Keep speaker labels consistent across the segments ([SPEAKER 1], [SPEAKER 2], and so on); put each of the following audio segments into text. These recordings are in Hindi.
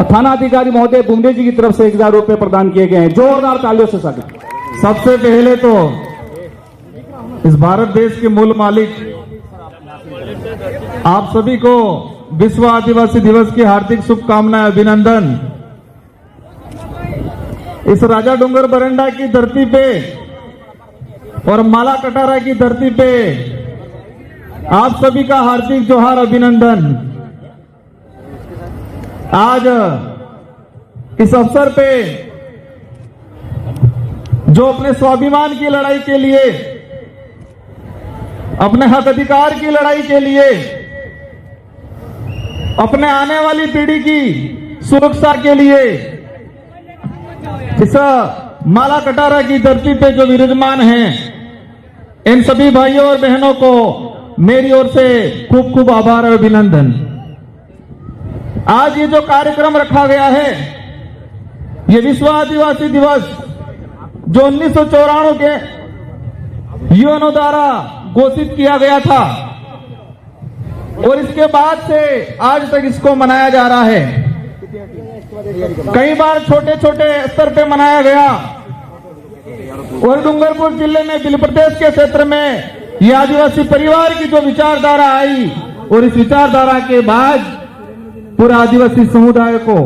[SPEAKER 1] थाना अधिकारी महोदय बुमरे जी की तरफ से 1000 रुपए प्रदान किए गए हैं। जोरदार तालियों से स्वागत।
[SPEAKER 2] सबसे पहले तो इस भारत देश के मूल मालिक आप सभी को विश्व आदिवासी दिवस की हार्दिक शुभकामनाएं, अभिनंदन। इस राजा डोंगर बरंडा की धरती पे और माला कटारा की धरती पे आप सभी का हार्दिक जोहार, अभिनंदन। आज इस अवसर पे जो अपने स्वाभिमान की लड़ाई के लिए, अपने हक अधिकार की लड़ाई के लिए, अपने आने वाली पीढ़ी की सुरक्षा के लिए इस माला कटारा की धरती पे जो विराजमान हैं, इन सभी भाइयों और बहनों को मेरी ओर से खूब खूब आभार और अभिनंदन। आज ये जो कार्यक्रम रखा गया है, ये विश्व आदिवासी दिवस जो 1994 के यूएनओ द्वारा घोषित किया गया था और इसके बाद से आज तक इसको मनाया जा रहा है। कई बार छोटे छोटे स्तर पे मनाया गया और डूंगरपुर जिले में बिल प्रदेश के क्षेत्र में ये आदिवासी परिवार की जो विचारधारा आई और इस विचारधारा के बाद पूरा आदिवासी समुदाय को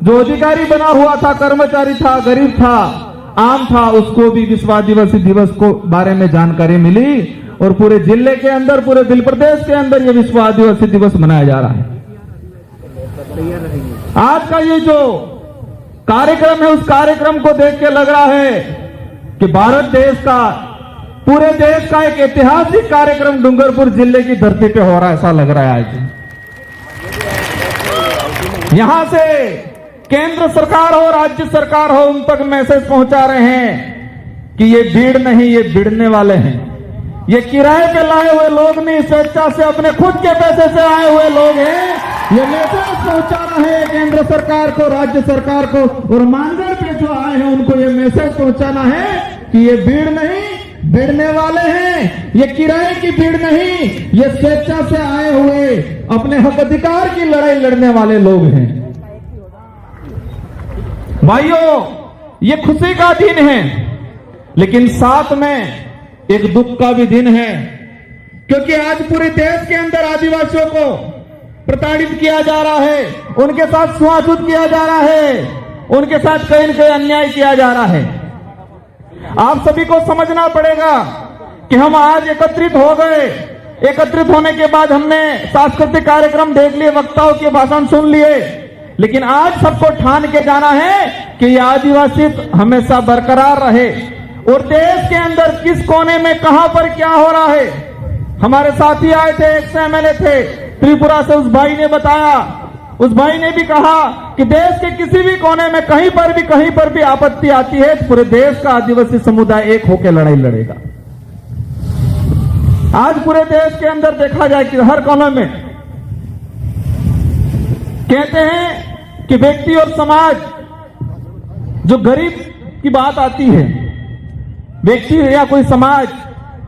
[SPEAKER 2] जो अधिकारी बना हुआ था, कर्मचारी था, गरीब था, आम था, उसको भी विश्व आदिवासी दिवस को बारे में जानकारी मिली और पूरे जिले के अंदर, पूरे बिल प्रदेश के अंदर ये विश्व आदिवासी दिवस मनाया जा रहा है। आज का ये जो कार्यक्रम है, उस कार्यक्रम को देख के लग रहा है कि भारत देश का, पूरे देश का एक ऐतिहासिक कार्यक्रम डूंगरपुर जिले की धरती पे हो रहा है, ऐसा लग रहा है आज। यहां से केंद्र सरकार हो, राज्य सरकार हो, उन तक मैसेज पहुंचा रहे हैं कि ये भीड़ नहीं, ये भिड़ने वाले हैं। ये किराए पे लाए हुए लोग नहीं, स्वेच्छा से अपने खुद के पैसे से आए हुए लोग हैं। ये मैसेज पहुंचाना है केंद्र सरकार को, राज्य सरकार को, और मानगढ़ पे जो आए हैं उनको ये मैसेज पहुंचाना है कि ये भीड़ नहीं, भिड़ने वाले हैं। ये किराए की भीड़ नहीं, ये स्वेच्छा से आए हुए अपने हक अधिकार की लड़ाई लड़ने वाले लोग हैं। भाइयों, ये खुशी का दिन है, लेकिन साथ में एक दुख का भी दिन है, क्योंकि आज पूरे देश के अंदर आदिवासियों को प्रताड़ित किया जा रहा है, उनके साथ छुआछूत किया जा रहा है, उनके साथ कहीं न कहीं अन्याय किया जा रहा है। आप सभी को समझना पड़ेगा कि हम आज एकत्रित हो गए। एकत्रित होने के बाद हमने सांस्कृतिक कार्यक्रम देख लिए, वक्ताओं के भाषण सुन लिए, लेकिन आज सबको ठान के जाना है कि ये आदिवासी हमेशा बरकरार रहे और देश के अंदर किस कोने में कहां पर क्या हो रहा है। हमारे साथी आए थे, एक एमएलए थे त्रिपुरा से, उस भाई ने बताया, उस भाई ने भी कहा कि देश के किसी भी कोने में कहीं पर भी आपत्ति आती है तो पूरे देश का आदिवासी समुदाय एक होकर लड़ाई लड़ेगा। आज पूरे देश के अंदर देखा जाए कि हर कोने में कहते हैं कि व्यक्ति और समाज, जो गरीब की बात आती है, व्यक्ति या कोई समाज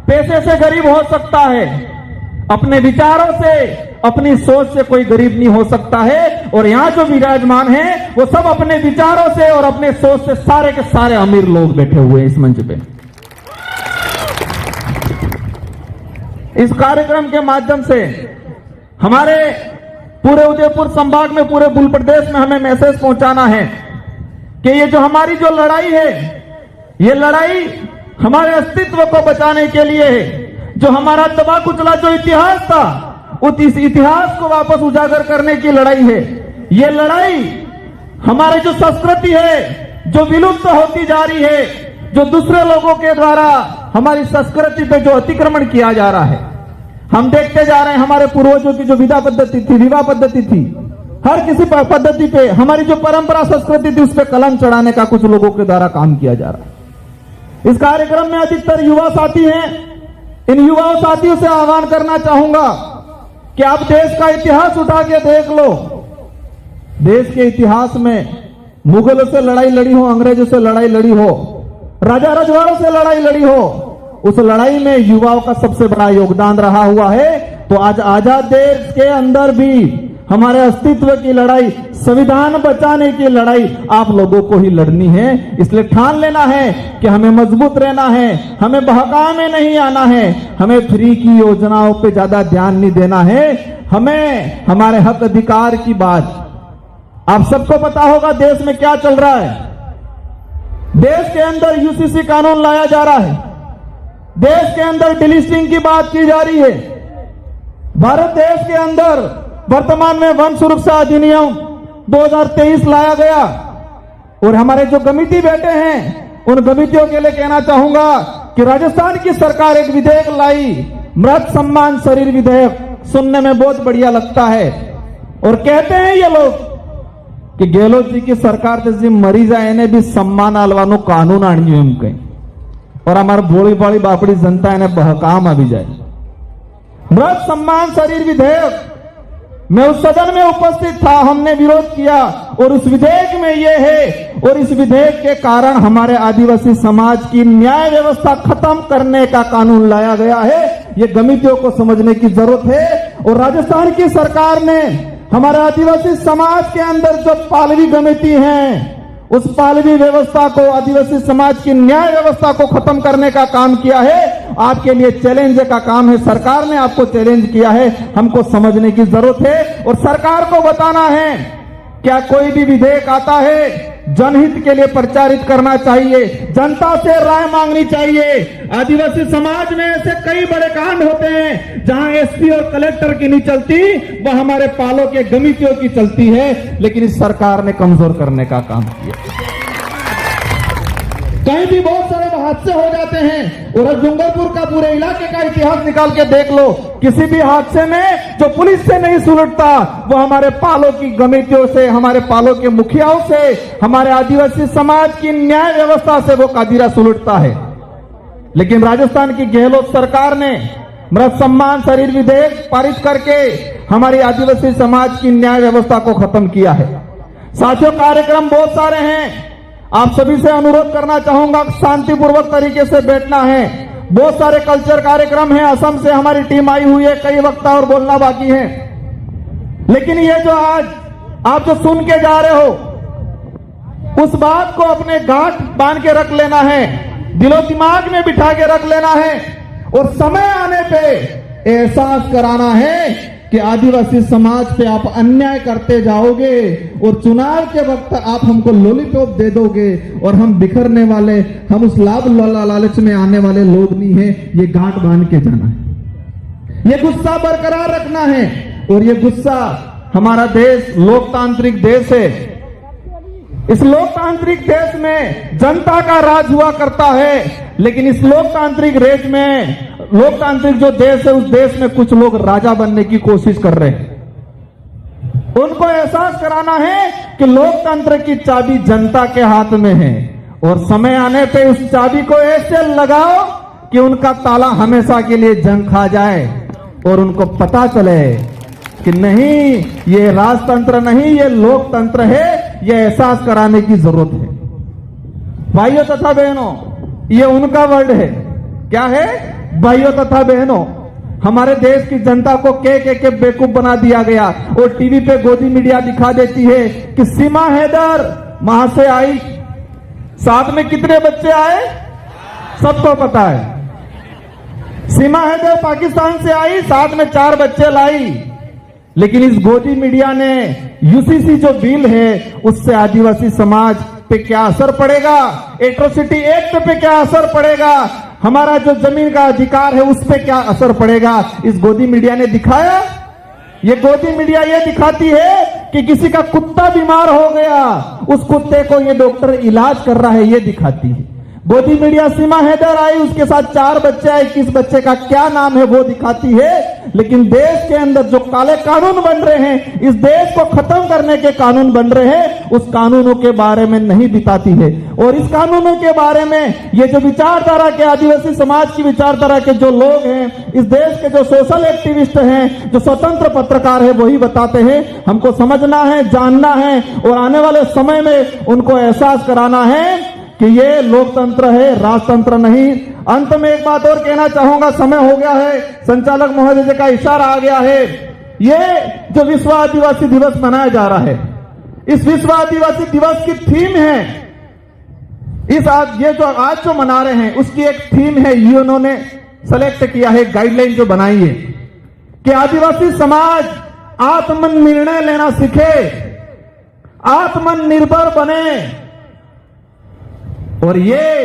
[SPEAKER 2] पैसे से गरीब हो सकता है, अपने विचारों से, अपनी सोच से कोई गरीब नहीं हो सकता है। और यहां जो विराजमान है वो सब अपने विचारों से और अपने सोच से सारे के सारे अमीर लोग बैठे हुए हैं इस मंच पे। इस कार्यक्रम के माध्यम से हमारे पूरे उदयपुर संभाग में, पूरे बुल प्रदेश में हमें मैसेज पहुंचाना है कि ये जो हमारी जो लड़ाई है, ये लड़ाई हमारे अस्तित्व को बचाने के लिए है। जो हमारा दबा कुचला जो इतिहास था, उस इतिहास को वापस उजागर करने की लड़ाई है। ये लड़ाई हमारे जो संस्कृति है, जो विलुप्त होती जा रही है, जो दूसरे लोगों के द्वारा हमारी संस्कृति पे जो अतिक्रमण किया जा रहा है। हम देखते जा रहे हैं हमारे पूर्वजों की जो विवाह पद्धति थी, हर किसी पद्धति पे हमारी जो परंपरा संस्कृति थी, उस पर कलंक चढ़ाने का कुछ लोगों के द्वारा काम किया जा रहा है। इस कार्यक्रम में अधिकतर युवा साथी हैं। इन युवा साथियों से आह्वान करना चाहूंगा कि आप देश का इतिहास उठा के देख लो। देश के इतिहास में मुगलों से लड़ाई लड़ी हो, अंग्रेजों से लड़ाई लड़ी हो, राजा रजवाड़ों से लड़ाई लड़ी हो, उस लड़ाई में युवाओं का सबसे बड़ा योगदान रहा हुआ है। तो आज आजाद देश के अंदर भी हमारे अस्तित्व की लड़ाई, संविधान बचाने की लड़ाई आप लोगों को ही लड़नी है। इसलिए ठान लेना है कि हमें मजबूत रहना है, हमें बहकाव में नहीं आना है, हमें फ्री की योजनाओं पे ज्यादा ध्यान नहीं देना है, हमें हमारे हक अधिकार की बात। आप सबको पता होगा देश में क्या चल रहा है। देश के अंदर यूसीसी कानून लाया जा रहा है, देश के अंदर डिलिस्टिंग की बात की जा रही है। भारत देश के अंदर वर्तमान में वन सुरक्षा अधिनियम 2023 लाया गया और हमारे जो कमेटी बैठे हैं उन कमेटियों के लिए कहना चाहूंगा कि राजस्थान की सरकार एक विधेयक लाई, मृत सम्मान शरीर विधेयक। सुनने में बहुत बढ़िया लगता है और कहते हैं ये लोग कि गहलोत जी की सरकार जैसी मरी जाए ने भी सम्मान आलवानो कानून आणियो एम कहीं और हमारे भोली भाली बापड़ी जनता इन्हें बहकाम आ जाए। मृत सम्मान शरीर विधेयक, मैं उस सदन में उपस्थित था, हमने विरोध किया और उस विधेयक में यह है और इस विधेयक के कारण हमारे आदिवासी समाज की न्याय व्यवस्था खत्म करने का कानून लाया गया है। ये कमेटियों को समझने की जरूरत है और राजस्थान की सरकार ने हमारे आदिवासी समाज के अंदर जो पालवी कमेटी है उस पालवी व्यवस्था को, आदिवासी समाज की न्याय व्यवस्था को खत्म करने का काम किया है। आपके लिए चैलेंज का काम है, सरकार ने आपको चैलेंज किया है, हमको समझने की जरूरत है और सरकार को बताना है क्या कोई भी विधेयक आता है जनहित के लिए प्रचारित करना चाहिए, जनता से राय मांगनी चाहिए। आदिवासी समाज में ऐसे कई बड़े कांड होते हैं जहां एसपी और कलेक्टर की नहीं चलती, वह हमारे पालों के कमेटियों की चलती है, लेकिन इस सरकार ने कमजोर करने का काम किया। कहीं भी बहुत सारे हादसे हो जाते हैं और डूंगरपुर का पूरे इलाके का इतिहास निकाल के देख लो, किसी भी हादसे में जो पुलिस से नहीं सुलझता वो हमारे पालों की कमेटियों से, हमारे पालों के मुखियाओं से, हमारे आदिवासी समाज की न्याय व्यवस्था से वो कादिरा सुलझता है। लेकिन राजस्थान की गहलोत सरकार ने मृत सम्मान शरीर विधेयक पारित करके हमारी आदिवासी समाज की न्याय व्यवस्था को खत्म किया है। साथियों, कार्यक्रम बहुत सारे हैं, आप सभी से अनुरोध करना चाहूंगा शांतिपूर्वक तरीके से बैठना है। बहुत सारे कल्चर कार्यक्रम हैं, असम से हमारी टीम आई हुई है, कई वक्ता और बोलना बाकी है। लेकिन ये जो आज आप जो सुन के जा रहे हो उस बात को अपने गांठ बांध के रख लेना है, दिलो दिमाग में बिठा के रख लेना है और समय आने पे एहसास कराना है कि आदिवासी समाज पे आप अन्याय करते जाओगे और चुनाव के वक्त आप हमको लॉलीपॉप दे दोगे और हम बिखरने वाले, हम उस लाभ लालच में आने वाले लोग नहीं है। ये गांठ बांध के जाना है, ये गुस्सा बरकरार रखना है और ये गुस्सा, हमारा देश लोकतांत्रिक देश है। इस लोकतांत्रिक देश में जनता का राज हुआ करता है, लेकिन इस लोकतांत्रिक देश में, लोकतांत्रिक जो देश है उस देश में कुछ लोग राजा बनने की कोशिश कर रहे हैं। उनको एहसास कराना है कि लोकतंत्र की चाबी जनता के हाथ में है और समय आने पे उस चाबी को ऐसे लगाओ कि उनका ताला हमेशा के लिए जंग खा जाए और उनको पता चले कि नहीं, ये राजतंत्र नहीं, ये लोकतंत्र है। ये एहसास कराने की जरूरत है। भाइयों तथा बहनों, ये उनका वर्ड है। क्या है? भाइयों तथा बहनों, हमारे देश की जनता को के बेवकूफ बना दिया गया और टीवी पे गोदी मीडिया दिखा देती है कि सीमा हैदर वहां से आई, साथ में कितने बच्चे आए सबको पता है। सीमा हैदर पाकिस्तान से आई, साथ में 4 बच्चे लाई। लेकिन इस गोदी मीडिया ने यूसीसी जो बिल है उससे आदिवासी समाज पे क्या असर पड़ेगा, एट्रोसिटी एक्ट पे क्या असर पड़ेगा, हमारा जो जमीन का अधिकार है उस पे क्या असर पड़ेगा, इस गोदी मीडिया ने दिखाया। ये गोदी मीडिया ये दिखाती है कि किसी का कुत्ता बीमार हो गया, उस कुत्ते को ये डॉक्टर इलाज कर रहा है, ये दिखाती है गोदी मीडिया। सीमा हैदर आई, उसके साथ 4 बच्चे आए, किस बच्चे का क्या नाम है वो दिखाती है। लेकिन देश के अंदर जो काले कानून बन रहे हैं, इस देश को खत्म करने के कानून बन रहे हैं, उस कानूनों के बारे में नहीं बताती है। और इस कानूनों के बारे में ये जो विचारधारा के, आदिवासी समाज की विचारधारा के जो लोग हैं, इस देश के जो सोशल एक्टिविस्ट हैं, जो स्वतंत्र पत्रकार है, वही बताते हैं। हमको समझना है, जानना है और आने वाले समय में उनको एहसास कराना है कि ये लोकतंत्र है, राजतंत्र नहीं। अंत में एक बात और कहना चाहूंगा, समय हो गया है, संचालक महोदय जी का इशारा आ गया है। ये जो विश्व आदिवासी दिवस मनाया जा रहा है, इस विश्व आदिवासी दिवस की थीम है, ये जो आज जो मना रहे हैं उसकी एक थीम है, यूएनओ ने सेलेक्ट किया है, गाइडलाइन जो बनाई है कि आदिवासी समाज आत्मनिर्णय लेना सीखे, आत्मनिर्भर बने। और ये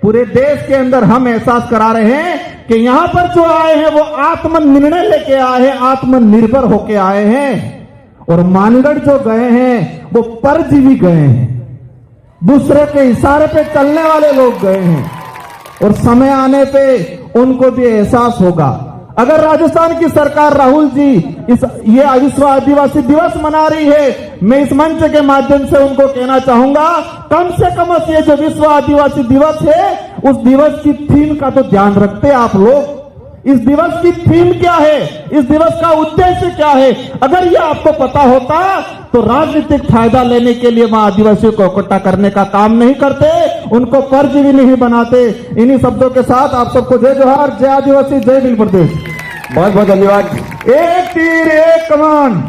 [SPEAKER 2] पूरे देश के अंदर हम एहसास करा रहे हैं कि यहां पर जो आए हैं वो आत्मनिर्णय लेके आए हैं, आत्मनिर्भर होके आए हैं। और मानगढ़ जो गए हैं वो परजीवी गए हैं, दूसरे के इशारे पे चलने वाले लोग गए हैं। और समय आने पे उनको भी एहसास होगा। अगर राजस्थान की सरकार, राहुल जी, ये विश्व आदिवासी दिवस मना रही है, मैं इस मंच के माध्यम से उनको कहना चाहूंगा, कम से कम ये जो विश्व आदिवासी दिवस है उस दिवस की थीम का तो ध्यान रखते आप लोग। इस दिवस की थीम क्या है, इस दिवस का उद्देश्य क्या है, अगर ये आपको पता होता तो राजनीतिक फायदा लेने के लिए वहां आदिवासियों को इकट्ठा करने का काम नहीं करते, उनको परजीवी नहीं बनाते। इन्हीं शब्दों के साथ आप सबको जय जोहार, जय आदिवासी, जय भील प्रदेश।
[SPEAKER 1] बहुत बहुत धन्यवाद।
[SPEAKER 2] एक तीर एक कमान।